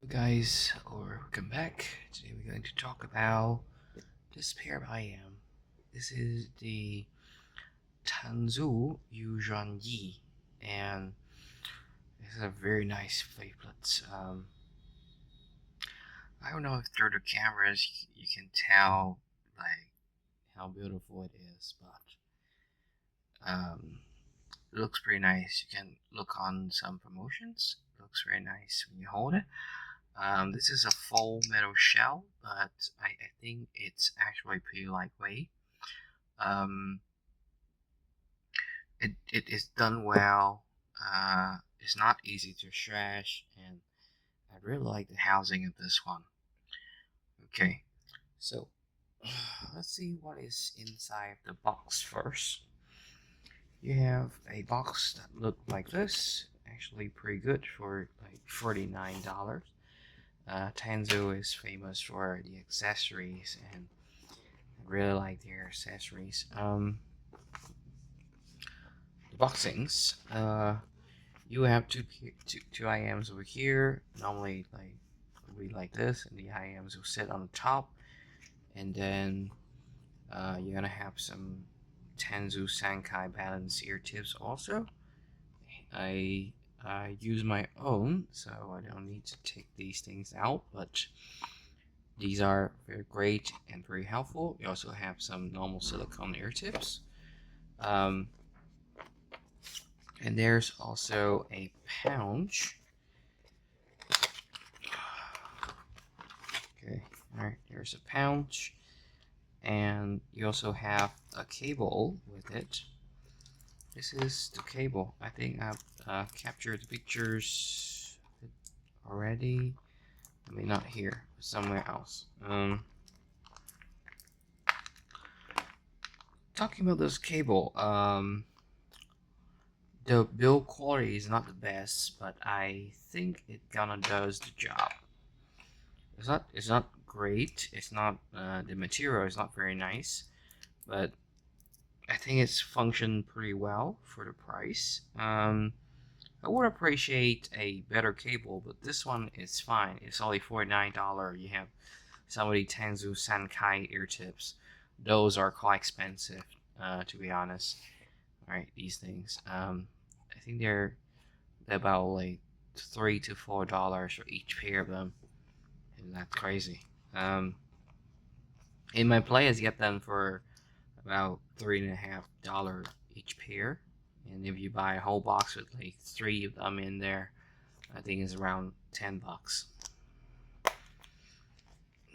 Guys, or welcome back. Today we're going to talk about this pair of IM. This is the Tangzu Xuanji, and this is a very nice flapelet. I don't know if through the cameras you can tell like how beautiful it is, but it looks pretty nice. You can look on some promotions. It looks very nice when you hold it. This is a full metal shell, but I think it's actually pretty lightweight. Um, it is done well. It's not easy to stretch, and I really like the housing of this one. Okay, so let's see what is inside the box first. You have a box that looked like this. Actually, pretty good for like $49. Tangzu is famous for the accessories, and I really like their accessories. The boxings. You have two IMs over here. Normally, like we like this, and the IMs will sit on the top, and then you're gonna have some Tangzu Sankai balance ear tips also. I use my own, so I don't need to take these things out, but these are very great and very helpful. You also have some normal silicone ear tips. Um, and there's also a pouch. Okay, alright, there's a pouch. And you also have a cable with it. This is the cable. I think I've captured the pictures already. I mean, not here, somewhere else. Talking about this cable, the build quality is not the best, but I think it kinda does the job. It's not great. It's not the material is not very nice, but I think it's functioned pretty well for the price. I would appreciate a better cable, but this one is fine. It's only $49. You have some of the Tangzu Sankai ear tips. Those are quite expensive, to be honest. All right, these things. I think they're about like $3 to $4 for each pair of them. And that's crazy. In my players get them for about $3.50 each pair, and if you buy a whole box with like 3 of them in there, I think it's around $10.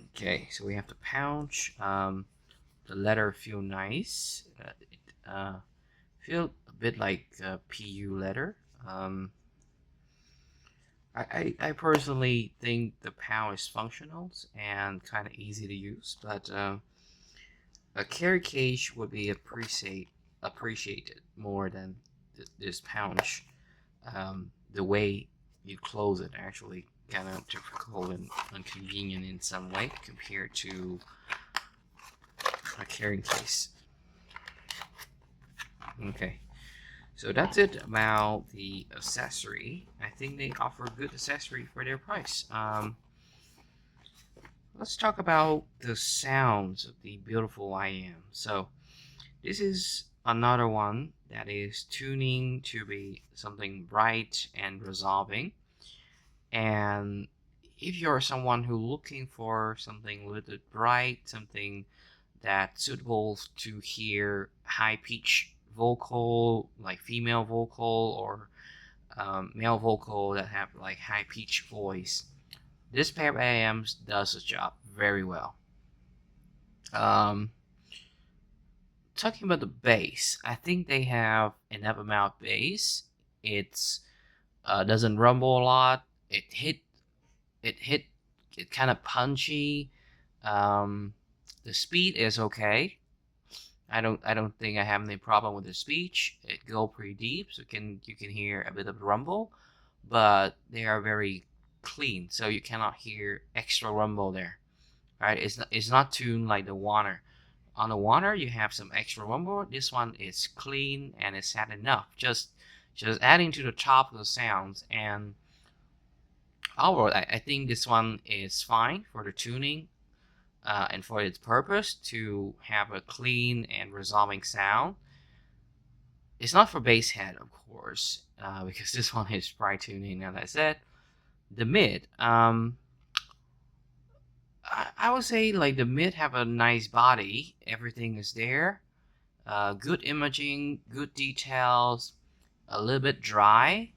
Okay, so we have the pouch. The leather feel nice. It feel a bit like PU leather. I personally think the pouch is functional and kind of easy to use, but a carry cage would be appreciated more than this pouch. The way you close it actually kind of difficult and inconvenient in some way compared to a carrying case. Okay, so that's it about the accessory. I think they offer a good accessory for their price. Let's talk about the sounds of the beautiful IM. So this is another one that is tuning to be something bright and resolving. And if you're someone who looking for something a little bit bright, something that's suitable to hear high pitch vocal, like female vocal or male vocal that have like high pitch voice, this pair of AMs does the job very well. Talking about the bass, I think they have enough amount of bass. It's doesn't rumble a lot. It kind of punchy. The speed is okay. I don't think I have any problem with the speech. It go pretty deep, so you can hear a bit of rumble, but they are very clean, so you cannot hear extra rumble there. Right? It's not tuned like the Warner. On the Warner, you have some extra rumble. This one is clean and it's had enough. Just adding to the top of the sounds, and overall, I think this one is fine for the tuning and for its purpose to have a clean and resolving sound. It's not for bass head, of course, because this one is bright tuning, as I said. The mid, I would say like the mid have a nice body. Everything is there. Good imaging, good details, a little bit dry.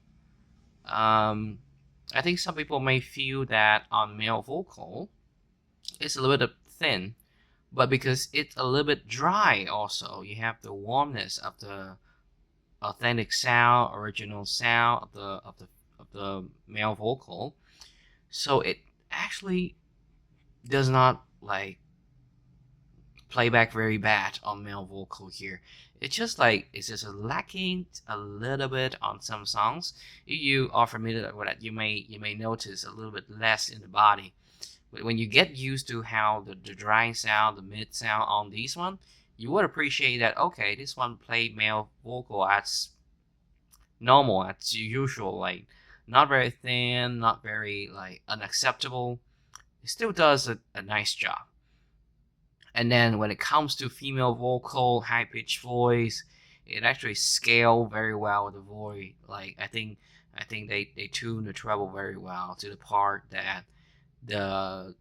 Um, I think some people may feel that on male vocal, it's a little bit thin, but because it's a little bit dry, also you have the warmness of the authentic sound, original sound of the male vocal. So it actually does not like play back very bad on male vocal here. It's just lacking a little bit on some songs. If you are familiar with that, you may notice a little bit less in the body. But when you get used to how the dry sound, the mid sound on this one, you would appreciate that. Okay, this one played male vocal as normal, as usual, like not very thin, not very like unacceptable. It still does a nice job. And then when it comes to female vocal, high pitched voice, it actually scale very well with the voice. Like I think they tune the treble very well to the part that the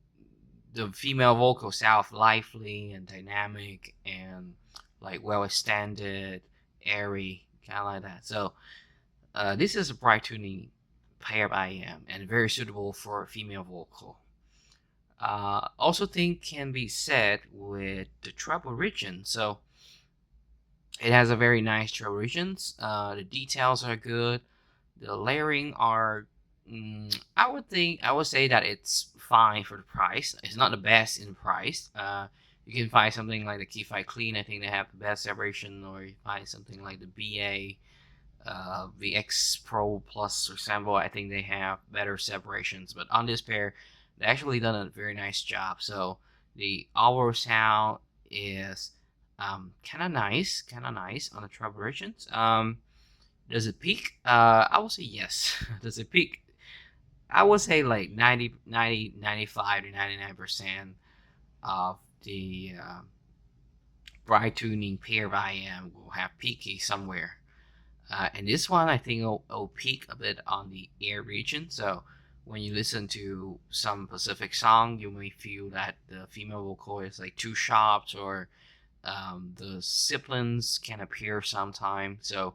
the female vocal sound lively and dynamic and like well extended, airy, kind of like that. So this is a bright tuning pair of IM and very suitable for female vocal. Also think can be said with the treble region. So it has a very nice treble regions. The details are good. The layering are, I would say that it's fine for the price. It's not the best in price. You can find something like the Key-Fi Clean. I think they have the best separation, or you find something like the BA VX Pro Plus or Sample. I think they have better separations. But on this pair, they actually done a very nice job. So the overall sound is kind of nice on the treble regions. Does it peak? I would say yes. Does it peak? I would say like 95 to 99% of the bright tuning pair of IM will have peaky somewhere. And this one, I think, will peak a bit on the air region. So when you listen to some Pacific song, you may feel that the female vocal is like too sharp, or the sibilants can appear sometime. So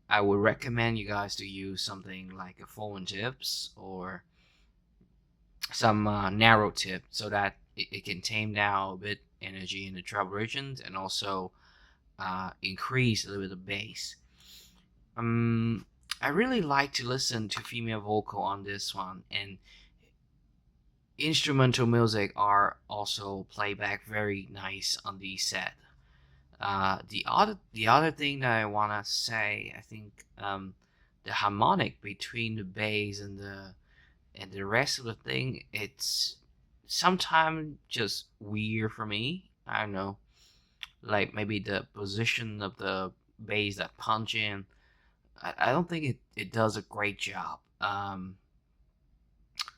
I would recommend you guys to use something like a full tips or some narrow tip, so that it can tame down a bit energy in the treble regions and also increase a little bit of bass. I really like to listen to female vocal on this one, and instrumental music are also playback very nice on the set. The other thing that I wanna say, I think the harmonic between the bass and the rest of the thing, it's sometimes just weird for me. I don't know, like maybe the position of the bass that punch in. I don't think it does a great job.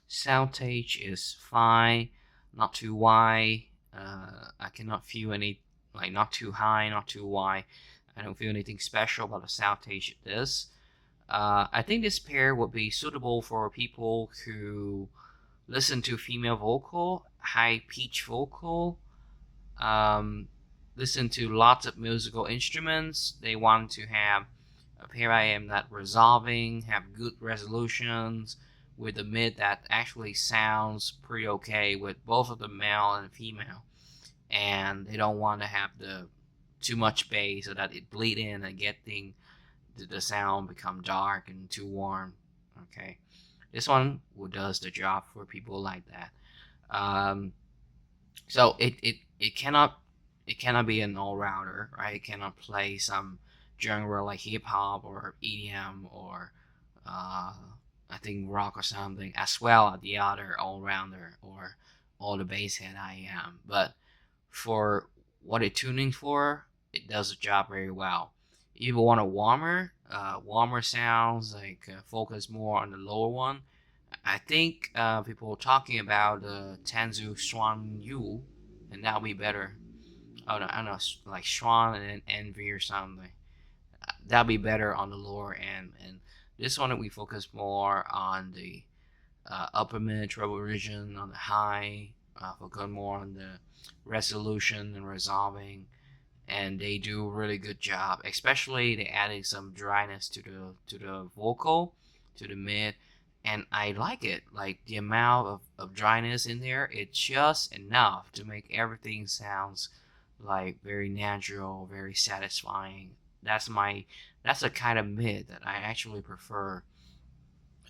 Sound stage is fine, not too wide. I cannot feel any, like, not too high, not too wide. I don't feel anything special about the sound stage of this. I think this pair would be suitable for people who listen to female vocal, high pitch vocal, um, listen to lots of musical instruments. They want to have a pair I am that resolving, have good resolutions, with a mid that actually sounds pretty okay with both of the male and female. And they don't want to have the too much bass so that it bleed in and getting the sound become dark and too warm. Okay, this one does the job for people like that. Um, so it cannot be an all router, right? It cannot play some genre like hip hop or EDM or I think rock or something, as well as the other all rounder or all the bass head I am. But for what it's tuning for, it does the job very well. If you want a warmer sounds, like focus more on the lower one, I think people are talking about Tangzu Xuanji, and that'll be better. Oh no, I don't know, like Xuan and Envy or something. That'll be better on the lower end. And this one we focus more on the upper mid treble region, on the high, focus more on the resolution and resolving. And they do a really good job. Especially they adding some dryness to the vocal, to the mid, and I like it. Like the amount of dryness in there, it's just enough to make everything sounds like very natural, very satisfying. That's my that's the kind of mid that I actually prefer.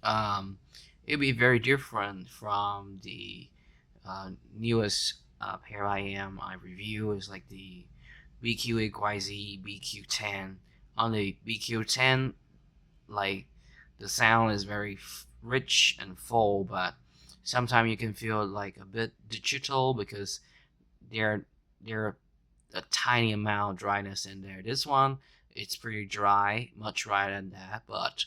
Um, it'd be very different from the newest pair I review is like the BQ8YZ BQ10. On the BQ10, like the sound is very rich and full, but sometimes you can feel like a bit digital because there there a tiny amount of dryness in there. This one, it's pretty dry, much drier than that, but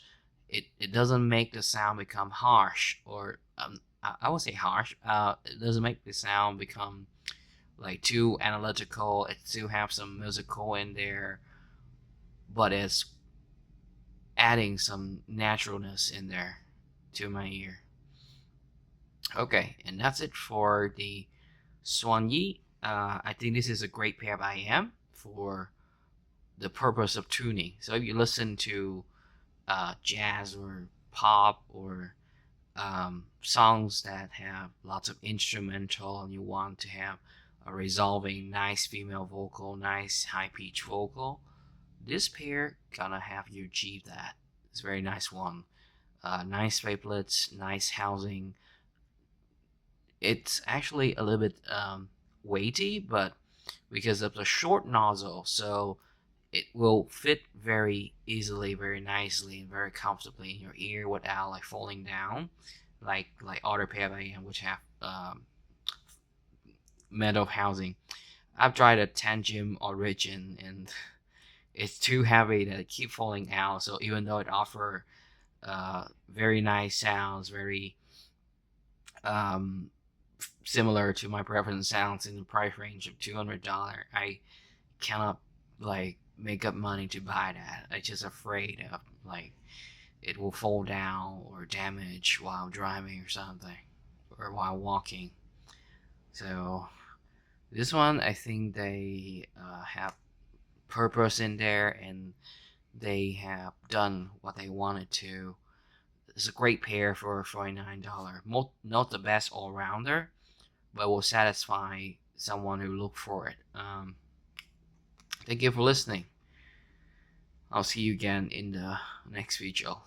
it doesn't make the sound become harsh or I would say harsh. It doesn't make the sound become like too analytical. It still have some musical in there, but it's adding some naturalness in there to my ear. Okay, and that's it for the Xuanji. I think this is a great pair of IM for the purpose of tuning. So if you listen to jazz or pop or songs that have lots of instrumental and you want to have a resolving nice female vocal, nice high pitch vocal, this pair gonna have you achieve that. It's a very nice one. Nice wavelets, nice housing. It's actually a little bit weighty, but because of the short nozzle, so it will fit very easily, very nicely, and very comfortably in your ear without like falling down, like other pair of AM which have metal housing. I've tried a Tangent Origin and it's too heavy to keep falling out. So even though it offers very nice sounds, very um, similar to my preference sounds in the price range of $200, I cannot like make up money to buy that. I'm just afraid of like it will fall down or damage while driving or something or while walking. So this one, I think they have purpose in there and they have done what they wanted to. It's a great pair for $49. Not the best all rounder, but will satisfy someone who look for it. Thank you for listening. I'll see you again in the next video.